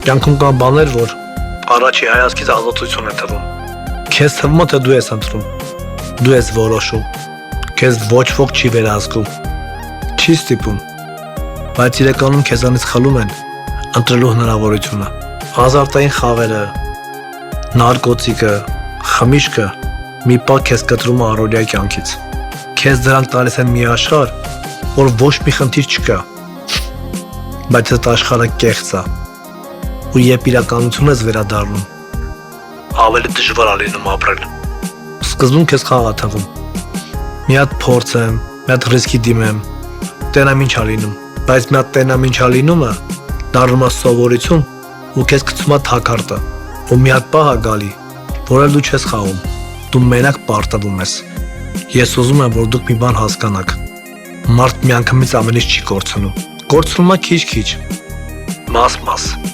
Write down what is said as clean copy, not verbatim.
Կյանքում կան բաներ, որ առաջի հայացքից ազատություն են թվում։ Քեզ թվում է, թե դու ես ընտրում, դու ես որոշում, քեզ ոչ ոք չի վերահսկում, չի ստիպում, բայց իրականում քեզանից խլում են ընտրելու հնարավորությունը։ Ազարտային խաղերը, նարկոտիկը, խմիչքը մի պահ քեզ կտրում է առօրյա կյանքից։ Քեզ դրանք տալիս են մի աշխարհ, որ ոչ մի խնդիր չկա, բայց այդ աշխարհը կեղծ է, ու երբ իրականություն ես վերադառնում, ավելի դժվար է լինում ապրել։ Սկզբում քեզ խաղ է թվում։ Մի հատ փորձեմ, մի հատ ռիսկի դիմեմ, տենամ ինչ է լինում, բայց մի հատ տենամ ինչ է լինումը դառնում է սովորություն ու քեզ գցում է թակարդը, ու մի հատ պահ է գալի, որ էլ դու չես խաղում, դու մենակ պարտվում ես։ Ես ուզում եմ, որ դուք մի բան հասկանաք։ Մարդ միանգամից ամեն ինչ չի կորցնում։ Կորցնում է քիչ-քիչ, մաս-մաս։